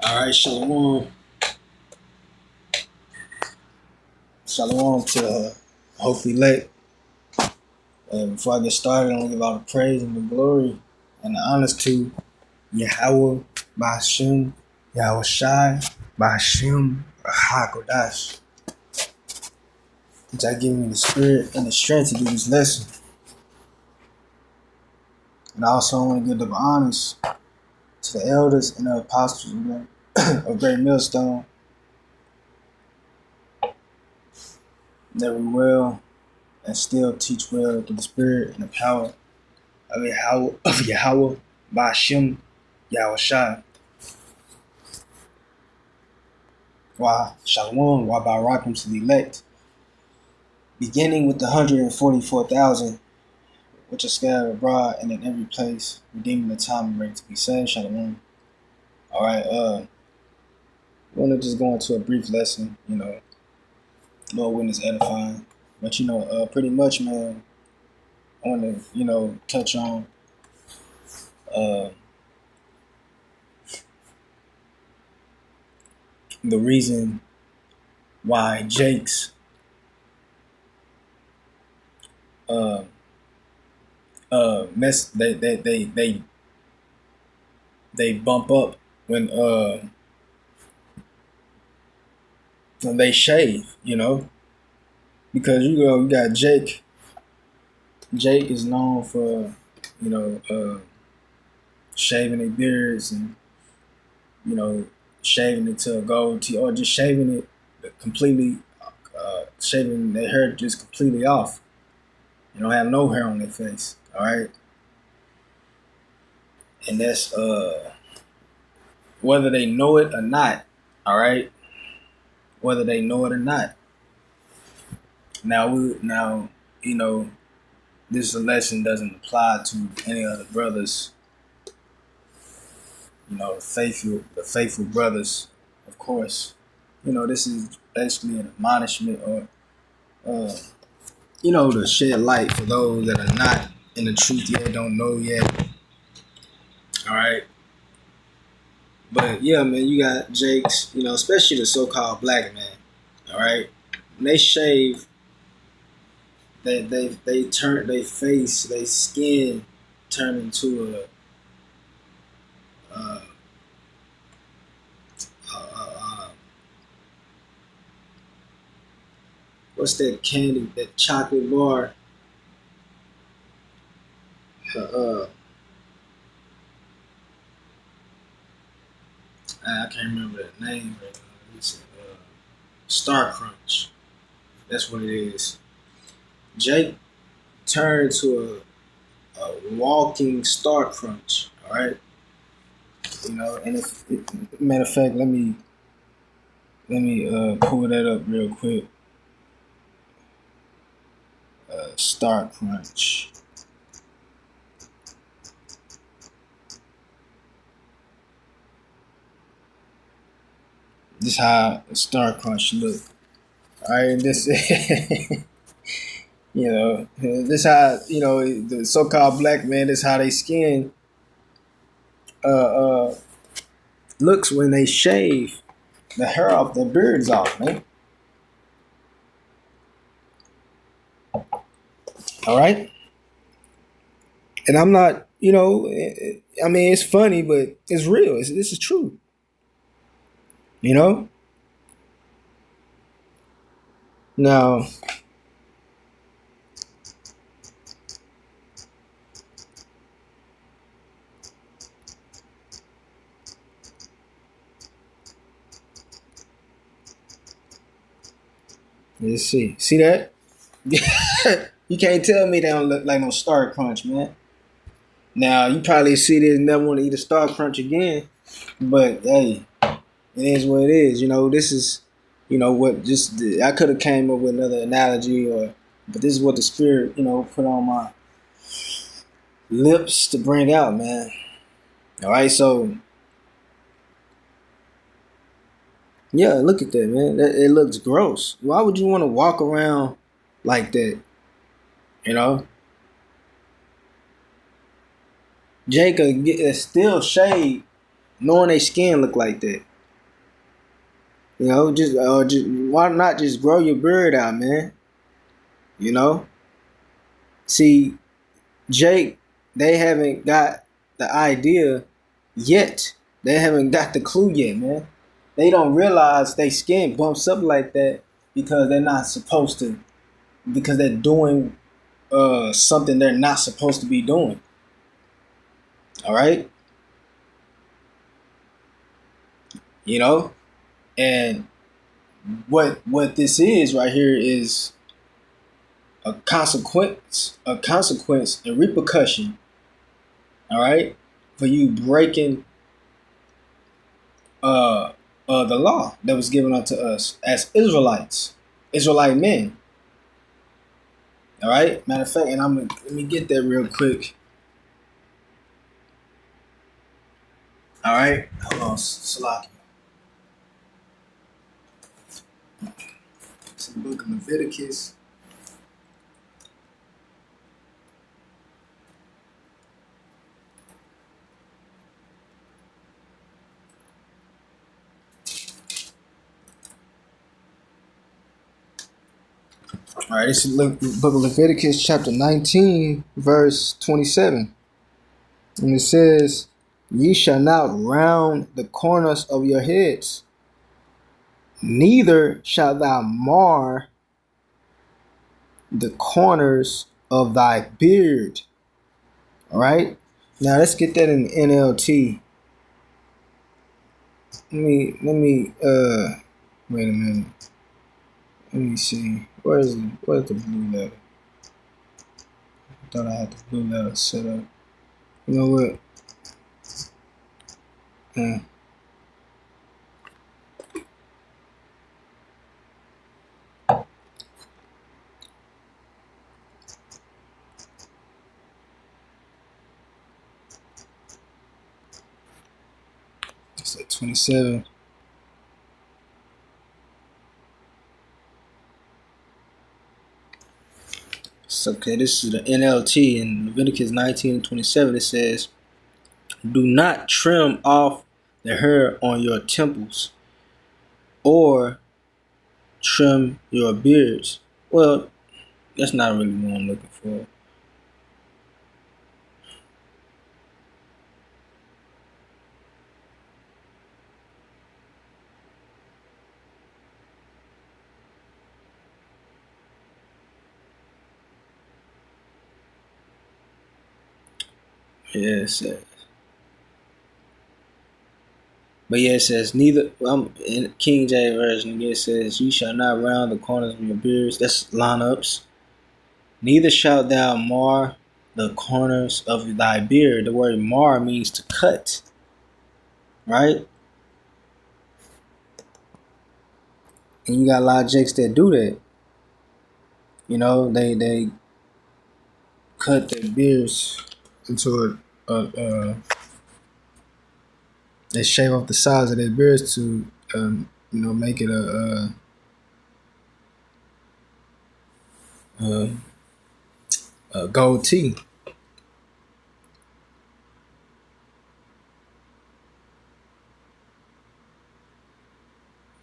All right, shalom, shalom to hopefully late. Before I get started, I want to give all the praise and the glory and the honors to Yahweh, Ba'ashem, Yahweh Shai, Ba'ashem, Hakodash, which I give me the spirit and the strength to do this lesson. And I also want to give the honors to the elders and the apostles of Great Millstone that were well and still teach well through the spirit and the power of Yahweh, Ba'ashem, Yahweh Shai. Why Shalom, why Barakim to the elect, beginning with the 144,000, which are scattered abroad and in every place, redeeming the time and ready to be saved. Shalom. All right, we're gonna just go into a brief lesson. Lord witness edifying, but pretty much, man. I want to, touch on uh the reason why Jake's uh mess they bump up when they shave, because you got Jake. Jake is known for shaving their beards and shaving it to a goatee or just shaving it completely, shaving their hair just completely off. Have no hair on their face. All right, and that's whether they know it or not. All right, whether they know it or not. Now this lesson doesn't apply to any of the brothers. The faithful brothers, of course. This is basically an admonishment or to shed light for those that are not in the truth yet, don't know yet. All right. But yeah, man, you got Jakes, especially the so-called black man. All right. When they shave, they turn their face, their skin turn into uh, what's that candy, that chocolate bar? Uh, I can't remember the name. But, it's Star Crunch. That's what it is. Jake turned to a walking Star Crunch. All right. And matter of fact, let me pull that up real quick. Star Crunch. This how Star Crunch look. All right, this this how the so-called black man. This how they skin uh, uh looks when they shave the hair off their beards off, man. All right, and I'm not, I mean, it's funny, but it's real. This is true. You know. Now, let's see. See that? You can't tell me they don't look like no Star Crunch, man. Now you probably see this and never want to eat a Star Crunch again, but hey, it is what it is. This is, what just I could have came up with another analogy, but this is what the spirit, put on my lips to bring out, man. All right, so yeah, look at that, man. It looks gross. Why would you want to walk around like that? You know, Jacob still shade knowing their skin look like that. You know, just why not just grow your beard out, man? You know, see, Jake, they haven't got the idea yet. They haven't got the clue yet, man. They don't realize their skin bumps up like that because they're not supposed to, because they're doing something they're not supposed to be doing. All right, you know, and what this is right here is a consequence, a repercussion. All right, for you breaking the law that was given unto us as Israelites, Israelite men. All right. Matter of fact, and let me get that real quick. All right. Hold on, Salaki. It's the book of Leviticus. All right, this is the book of Leviticus, chapter 19, verse 27. And it says, "Ye shall not round the corners of your heads, neither shalt thou mar the corners of thy beard." All right. Now let's get that in the NLT. Let me wait a minute. Let me see. Where's the blue letter? I thought I had the blue letter set up. You know what? It's at 27. So, okay, this is the NLT in Leviticus 19 and 27. It says, "Do not trim off the hair on your temples or trim your beards." Well, that's not really what I'm looking for. Yeah, it says. But yeah, it says neither. In King James version, it says, "You shall not round the corners of your beards." That's lineups. "Neither shalt thou mar the corners of thy beard." The word mar means to cut, right? And you got a lot of jakes that do that. You know, they cut their beards into they shave off the sides of their beards to, make it a goatee.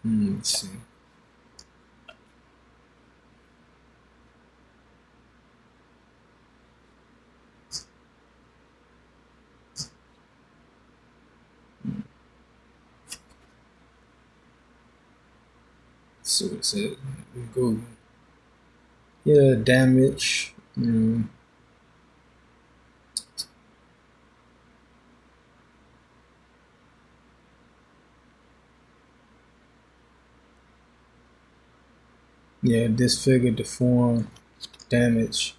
Let's see. So it said, go. Yeah, damage. Yeah, disfigure, deform, damage.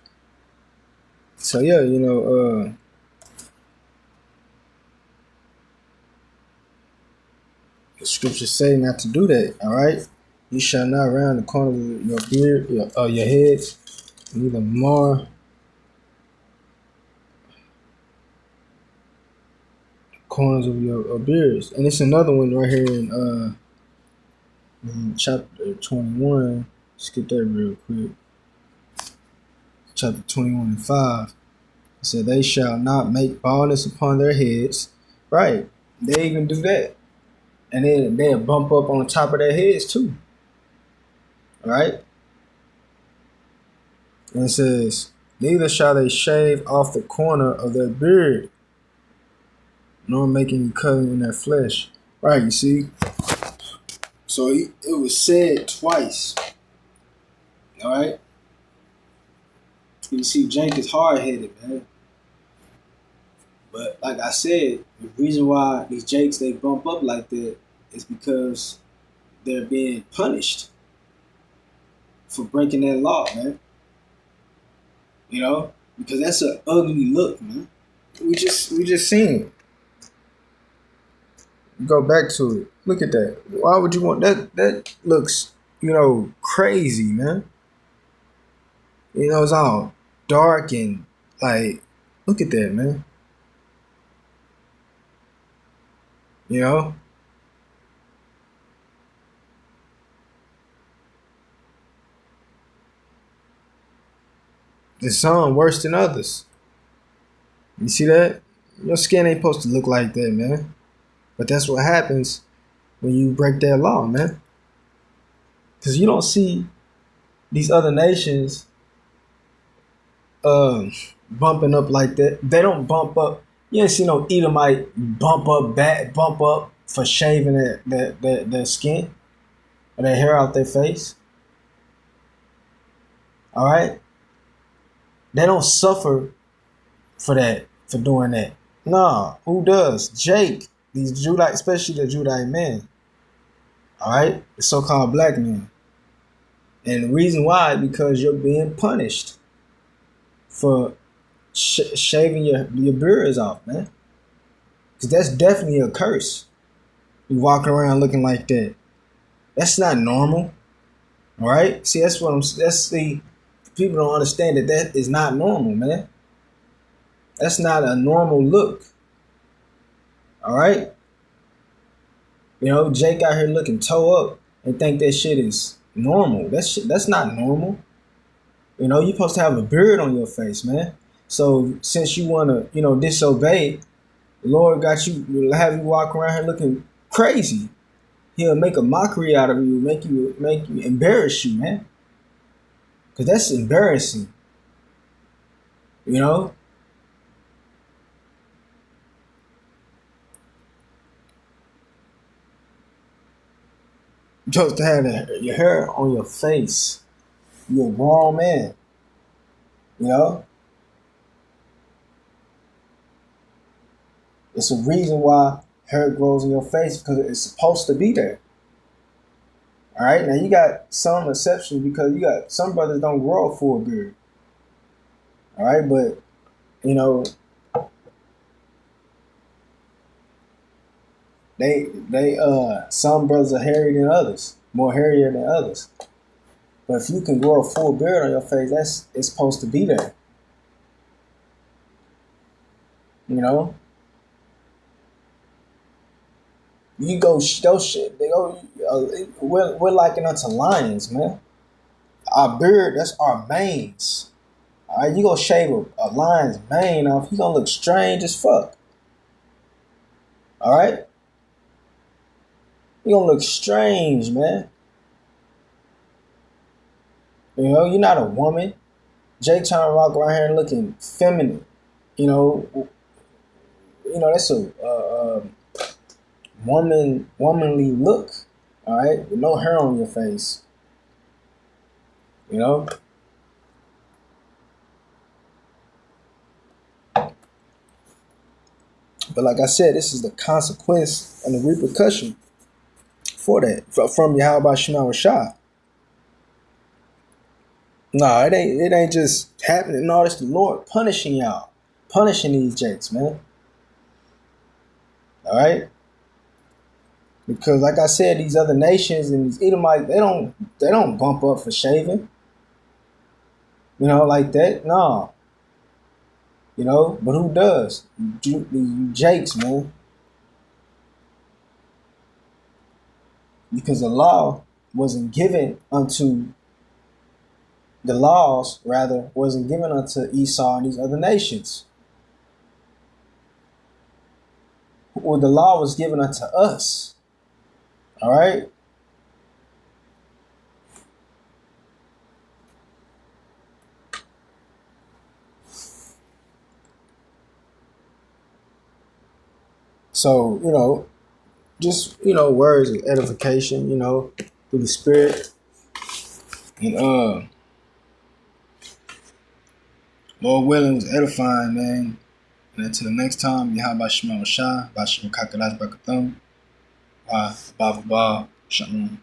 So yeah, the scriptures say not to do that. All right, you shall not round the corner of your beard, your head, neither mar corners of your beards. And it's another one right here in chapter 21. Skip that real quick. Chapter 21 and 5. It said, "They shall not make baldness upon their heads." Right. They even do that. And then they'll bump up on the top of their heads too. All right? And it says, neither shall they shave off the corner of their beard, nor make any cutting in their flesh. Right, you see? So it was said twice. All right? You see, Jake is hard-headed, man. But like I said, the reason why these Jakes, they bump up like that is because they're being punished for breaking that law, man. You know? Because that's an ugly look, man. We just seen it. Go back to it. Look at that. Why would you want that? That looks, crazy, man. It's all dark and like, look at that, man. There's some worse than others. You see that? Your skin ain't supposed to look like that, man. But that's what happens when you break that law, man. Because you don't see these other nations bumping up like that. They don't bump up. You ain't see no Edomite bump up for shaving their skin or their hair out their face. All right? They don't suffer for doing that. No, who does? Jake, these Judite, especially the Judite men. All right? The so-called black men. And the reason why, because you're being punished for shaving your beards off, man. Because that's definitely a curse. You walking around looking like that. That's not normal. All right? See, people don't understand that is not normal, man. That's not a normal look. All right? Jake out here looking toe up and think that shit is normal. That's not normal. You're supposed to have a beard on your face, man. So since you want to, disobey, the Lord got you, have you walk around here looking crazy. He'll make a mockery out of you, make you embarrass you, man. Because that's embarrassing. You're supposed to have your hair on your face. You're a grown man. It's a reason why hair grows in your face, because it's supposed to be there. All right, now you got some exceptions, because you got some brothers don't grow a full beard. All right, but they some brothers are hairy than others, more hairier than others. But if you can grow a full beard on your face, it's supposed to be there. You go, those shit. They go. We're likened unto lions, man. Our beard, that's our manes. All right, you gonna shave a lion's mane off, he gonna look strange as fuck. All right, you gonna look strange, man. You're not a woman. Jake trying to walk around here looking feminine. That's a womanly look. All right, with no hair on your face. But like I said, this is the consequence and the repercussion for that from Yahweh Shema Rashad. No, it ain't just happening. No, it's the Lord punishing y'all, punishing these Jakes, man. All right, because like I said, these other nations and these Edomites, they don't bump up for shaving. Like that. No. But who does? You Jakes, man. Because the laws wasn't given unto Esau and these other nations. well, the law was given unto us. All right. So, just, words of edification, through the spirit. And Lord willing was edifying, man. And until the next time, Yahweh Shema Shah, Bashim Kakadash Bakathum, Baba Ba, Shalom.